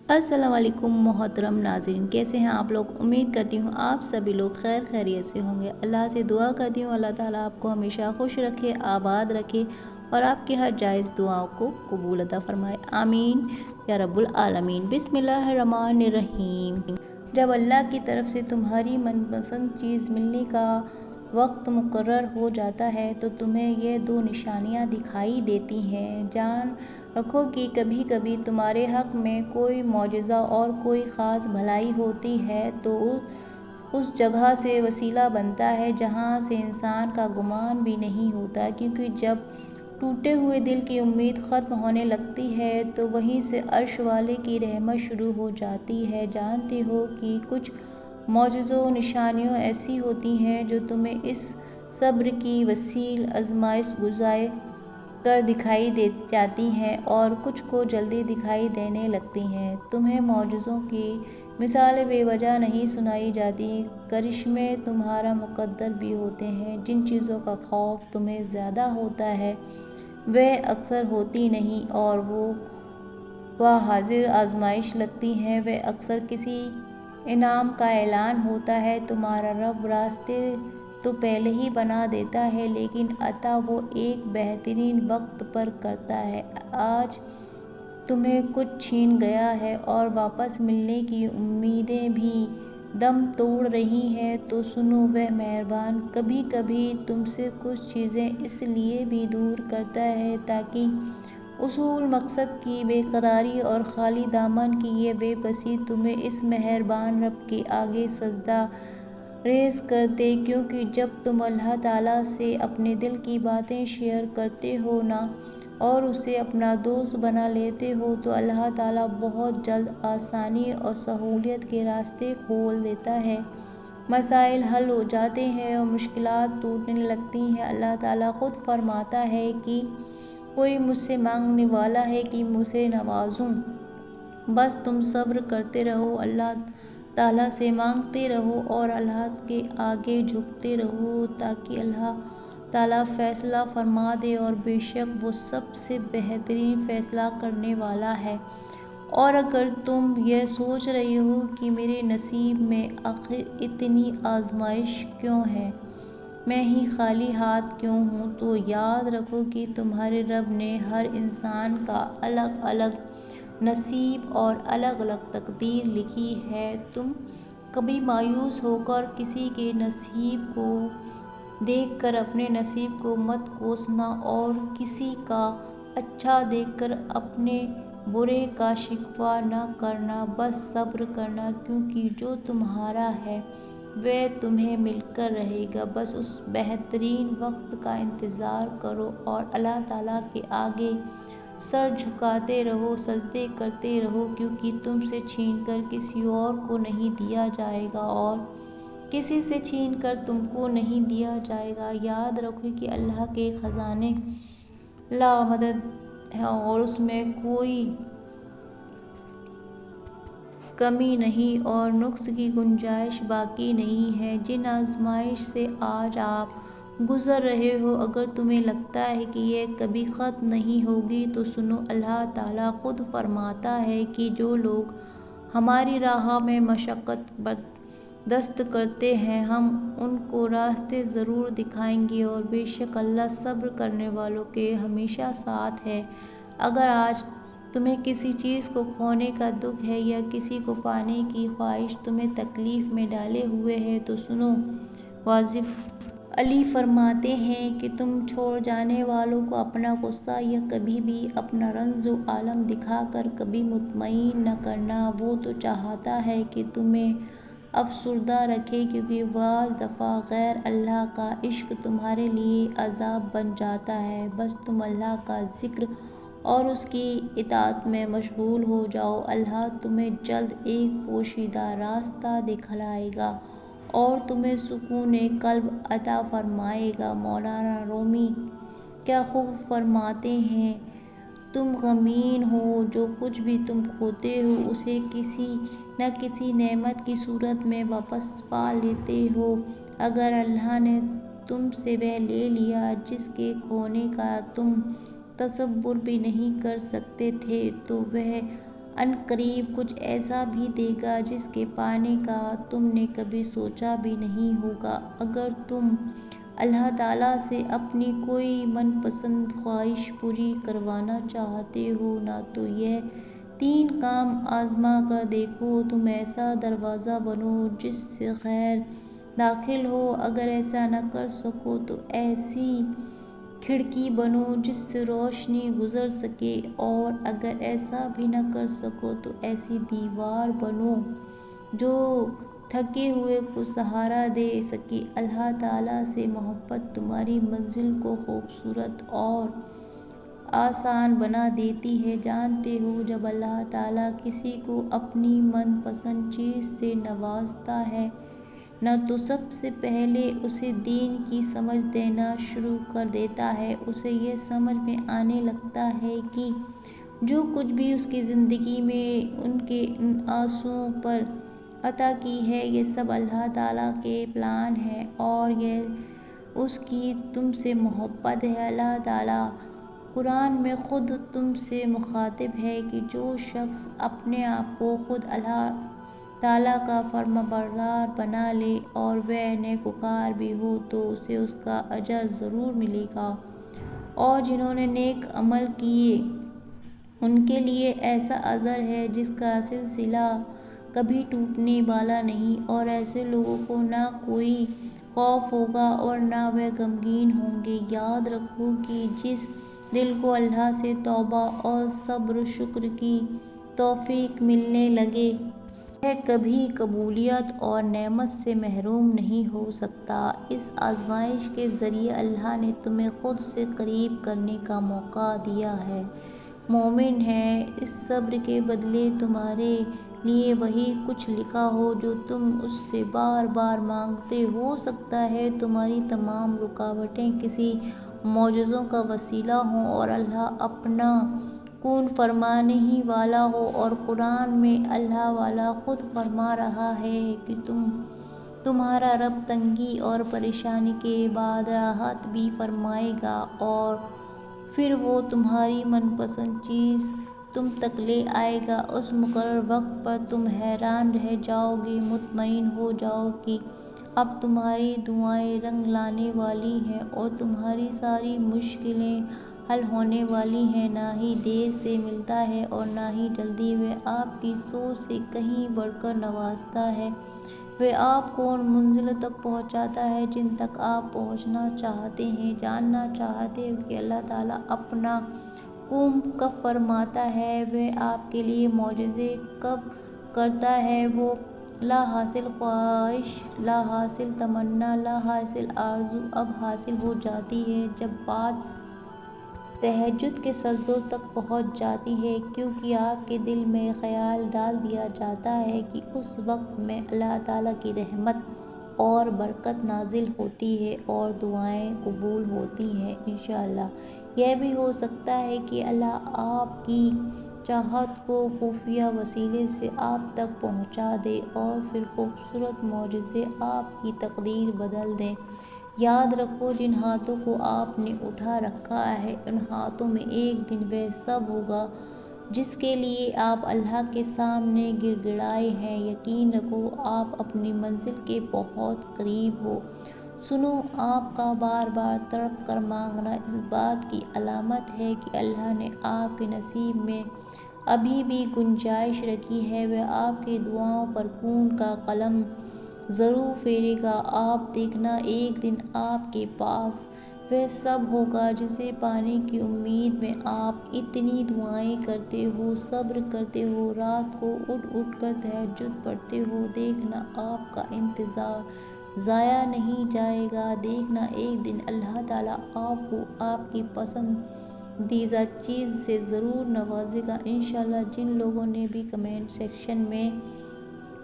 अस्सलाम वालेकुम मोहतरम नाज़रीन, कैसे हैं आप लोग। उम्मीद करती हूँ आप सभी लोग खैर खैरियत से होंगे। अल्लाह से दुआ करती हूँ अल्लाह ताला आपको हमेशा खुश रखे, आबाद रखे और आपकी हर जायज़ दुआओं को कबूल अता फरमाए। आमीन या रब्बुल आलमीन। बिस्मिल्लाहिर्रहमानिर्रहीम। जब अल्लाह की तरफ से तुम्हारी मनपसंद चीज़ मिलने का वक्त मुकर्रर हो जाता है तो तुम्हें ये दो निशानियाँ दिखाई देती हैं। जान रखो कि कभी कभी तुम्हारे हक़ में कोई मौजज़ा और कोई ख़ास भलाई होती है तो उस जगह से वसीला बनता है जहाँ से इंसान का गुमान भी नहीं होता, क्योंकि जब टूटे हुए दिल की उम्मीद ख़त्म होने लगती है तो वहीं से अर्श वाले की रहमत शुरू हो जाती है। जानते हो कि कुछ मौजज़ों निशानियों ऐसी होती हैं जो तुम्हें इस सब्र की वसील आजमाइश गुज़ार कर दिखाई दे जाती हैं और कुछ को जल्दी दिखाई देने लगती हैं। तुम्हें मौजज़ों की मिसालें बेवजह नहीं सुनाई जाती। करिश्मे तुम्हारा मुकद्दर भी होते हैं। जिन चीज़ों का खौफ तुम्हें ज़्यादा होता है वह अक्सर होती नहीं और वह हाजिर आजमाइश लगती हैं। वह अक्सर किसी इनाम का ऐलान होता है। तुम्हारा रब रास्ते तो पहले ही बना देता है, लेकिन अता वो एक बेहतरीन वक्त पर करता है। आज तुम्हें कुछ छीन गया है और वापस मिलने की उम्मीदें भी दम तोड़ रही हैं तो सुनो, वह मेहरबान कभी कभी तुमसे कुछ चीज़ें इसलिए भी दूर करता है ताकि उसूल मकसद की बेकरारी और खाली दामन की ये बेबसी तुम्हें इस मेहरबान रब के आगे सजदा रेज़ कर दे। क्योंकि जब तुम अल्लाह ताला से अपने दिल की बातें शेयर करते हो ना और उसे अपना दोस्त बना लेते हो तो अल्लाह ताला बहुत जल्द आसानी और सहूलियत के रास्ते खोल देता है। मसाइल हल हो जाते हैं और मुश्किलात टूटने लगती हैं। अल्लाह ताला खुद फरमाता है कि कोई मुझसे मांगने वाला है कि मुझे नवाजूं, बस तुम सब्र करते रहो, अल्लाह ताला से मांगते रहो और अल्लाह के आगे झुकते रहो ताकि अल्लाह ताला फ़ैसला फरमा दे और बेशक वो सबसे बेहतरीन फ़ैसला करने वाला है। और अगर तुम यह सोच रही हो कि मेरे नसीब में आखिर इतनी आजमाइश क्यों है, मैं ही खाली हाथ क्यों हूँ, तो याद रखो कि तुम्हारे रब ने हर इंसान का अलग अलग नसीब और अलग अलग तकदीर लिखी है। तुम कभी मायूस होकर किसी के नसीब को देखकर अपने नसीब को मत कोसना और किसी का अच्छा देखकर अपने बुरे का शिकवा न करना। बस सब्र करना, क्योंकि जो तुम्हारा है वह तुम्हें मिलकर रहेगा। बस उस बेहतरीन वक्त का इंतज़ार करो और अल्लाह ताला के आगे सर झुकाते रहो, सजदे करते रहो, क्योंकि तुमसे छीनकर किसी और को नहीं दिया जाएगा और किसी से छीनकर तुमको नहीं दिया जाएगा। याद रखो कि अल्लाह के ख़जाने लामहदूद है और उसमें कोई कमी नहीं और नुक्स की गुंजाइश बाकी नहीं है। जिन आजमाइश से आज आप गुज़र रहे हो, अगर तुम्हें लगता है कि यह कभी ख़त्म नहीं होगी तो सुनो, अल्लाह ताला खुद फरमाता है कि जो लोग हमारी राह में मशक्क़त बर्दाश्त करते हैं हम उनको रास्ते ज़रूर दिखाएंगे और बेशक अल्लाह सब्र करने वालों के हमेशा साथ है। अगर आज तुम्हें किसी चीज़ को खोने का दुख है या किसी को पाने की ख्वाहिश तुम्हें तकलीफ़ में डाले हुए है तो सुनो, वाजिफ अली फरमाते हैं कि तुम छोड़ जाने वालों को अपना गुस्सा या कभी भी अपना रंज आलम दिखाकर कभी मुतमईन न करना। वो तो चाहता है कि तुम्हें अफसुर्दा रखे, क्योंकि बाज़ दफ़ा गैर अल्लाह का इश्क तुम्हारे लिए अज़ाब बन जाता है। बस तुम अल्लाह का ज़िक्र और उसकी इताअत में मशगूल हो जाओ। अल्लाह तुम्हें जल्द एक पोशीदा रास्ता दिखलाएगा और तुम्हें सुकून क़ल्ब अता फरमाएगा। मौलाना रूमी क्या खूब फरमाते हैं, तुम गमीन हो जो कुछ भी तुम खोते हो उसे किसी न किसी नेमत की सूरत में वापस पा लेते हो। अगर अल्लाह ने तुमसे वह ले लिया जिसके खोने का तुम तसव्वुर भी नहीं कर सकते थे तो वह عنقریب کچھ ایسا بھی دے گا جس کے پانے کا تم نے کبھی سوچا بھی نہیں ہوگا۔ اگر تم اللہ تعالیٰ سے اپنی کوئی من پسند خواہش پوری کروانا چاہتے ہو نا تو یہ 3 کام آزما کر دیکھو۔ تم ایسا دروازہ بنو جس سے خیر داخل ہو، اگر ایسا نہ کر سکو تو ایسی کھڑکی بنو جس سے روشنی گزر سکے، اور اگر ایسا بھی نہ کر سکو تو ایسی دیوار بنو جو تھکے ہوئے کو سہارا دے سکے۔ اللہ تعالیٰ سے محبت تمہاری منزل کو خوبصورت اور آسان بنا دیتی ہے۔ جانتے ہو جب اللہ تعالیٰ کسی کو اپنی من پسند چیز سے نوازتا ہے نا تو سب سے پہلے اسے دین کی سمجھ دینا شروع کر دیتا ہے۔ اسے یہ سمجھ میں آنے لگتا ہے کہ جو کچھ بھی اس کی زندگی میں ان کے آنسوؤں پر عطا کی ہے یہ سب اللہ تعالیٰ کے پلان ہے، اور یہ اس کی تم سے محبت ہے۔ اللہ تعالیٰ قرآن میں خود تم سے مخاطب ہے کہ جو شخص اپنے آپ کو خود اللہ تعالیٰ کا فرمانبردار بنا لے اور وہ نیکوکار بھی ہو تو اسے اس کا اجر ضرور ملے گا، اور جنہوں نے نیک عمل کیے ان کے لیے ایسا اجر ہے جس کا سلسلہ کبھی ٹوٹنے والا نہیں، اور ایسے لوگوں کو نہ کوئی خوف ہوگا اور نہ وہ غمگین ہوں گے۔ یاد رکھو کہ جس دل کو اللہ سے توبہ اور صبر و شکر کی توفیق ملنے لگے وہ کبھی قبولیت اور نعمت سے محروم نہیں ہو سکتا۔ اس آزمائش کے ذریعے اللہ نے تمہیں خود سے قریب کرنے کا موقع دیا ہے۔ مومن ہے، اس صبر کے بدلے تمہارے لیے وہی کچھ لکھا ہو جو تم اس سے بار بار مانگتے۔ ہو سکتا ہے تمہاری تمام رکاوٹیں کسی معجزوں کا وسیلہ ہوں اور اللہ اپنا کون فرمانے ہی والا ہو، اور قرآن میں اللہ والا خود فرما رہا ہے کہ تمہارا رب تنگی اور پریشانی کے بعد راحت بھی فرمائے گا، اور پھر وہ تمہاری من پسند چیز تم تک لے آئے گا۔ اس مقرر وقت پر تم حیران رہ جاؤ گے، مطمئن ہو جاؤ کہ اب تمہاری دعائیں رنگ لانے والی ہیں اور تمہاری ساری مشکلیں حل ہونے والی ہیں۔ نہ ہی دیر سے ملتا ہے اور نہ ہی جلدی، وہ آپ کی سوچ سے کہیں بڑھ کر نوازتا ہے۔ وہ آپ کو ان منزلوں تک پہنچاتا ہے جن تک آپ پہنچنا چاہتے ہیں۔ جاننا چاہتے ہو کہ اللہ تعالیٰ اپنا کون کب فرماتا ہے، وہ آپ کے لیے معجزے کب کرتا ہے، وہ لا حاصل خواہش، لا حاصل تمنا، لا حاصل آرزو اب حاصل ہو جاتی ہے جب بات تہجد کے سجدوں تک پہنچ جاتی ہے، کیونکہ آپ کے دل میں خیال ڈال دیا جاتا ہے کہ اس وقت میں اللہ تعالیٰ کی رحمت اور برکت نازل ہوتی ہے اور دعائیں قبول ہوتی ہیں انشاءاللہ۔ یہ بھی ہو سکتا ہے کہ اللہ آپ کی چاہت کو خفیہ وسیلے سے آپ تک پہنچا دے اور پھر خوبصورت معجزے آپ کی تقدیر بدل دیں۔ یاد رکھو جن ہاتھوں کو آپ نے اٹھا رکھا ہے ان ہاتھوں میں ایک دن وہ سب ہوگا جس کے لیے آپ اللہ کے سامنے گڑ گڑائے ہیں۔ یقین رکھو آپ اپنی منزل کے بہت قریب ہو۔ سنو، آپ کا بار بار تڑپ کر مانگنا اس بات کی علامت ہے کہ اللہ نے آپ کے نصیب میں ابھی بھی گنجائش رکھی ہے۔ وہ آپ کی دعاؤں پر کون کا قلم ضرور پھیرے گا۔ آپ دیکھنا ایک دن آپ کے پاس وہ سب ہوگا جسے پانے کی امید میں آپ اتنی دعائیں کرتے ہو، صبر کرتے ہو، رات کو اٹھ اٹھ کر تہجد پڑھتے ہو۔ دیکھنا آپ کا انتظار ضائع نہیں جائے گا۔ دیکھنا ایک دن اللہ تعالیٰ آپ کو آپ کی پسندیدہ چیز سے ضرور نوازے گا انشاءاللہ۔ جن لوگوں نے بھی کمنٹ سیکشن میں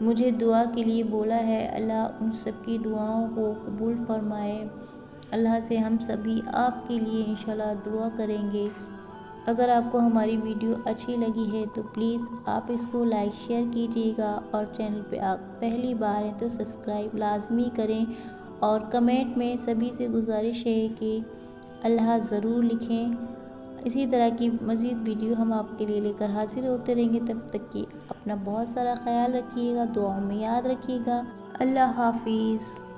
مجھے دعا کے لیے بولا ہے، اللہ ان سب کی دعاؤں کو قبول فرمائے۔ اللہ سے ہم سبھی آپ کے لیے انشاءاللہ دعا کریں گے۔ اگر آپ کو ہماری ویڈیو اچھی لگی ہے تو پلیز آپ اس کو لائک شیئر کیجیے گا، اور چینل پہ آپ پہلی بار ہیں تو سبسکرائب لازمی کریں، اور کمنٹ میں سبھی سے گزارش ہے کہ اللہ ضرور لکھیں۔ اسی طرح کی مزید ویڈیو ہم آپ کے لیے لے کر حاضر ہوتے رہیں گے۔ تب تک کہ اپنا بہت سارا خیال رکھیے گا، دعاؤں میں یاد رکھیے گا۔ اللہ حافظ۔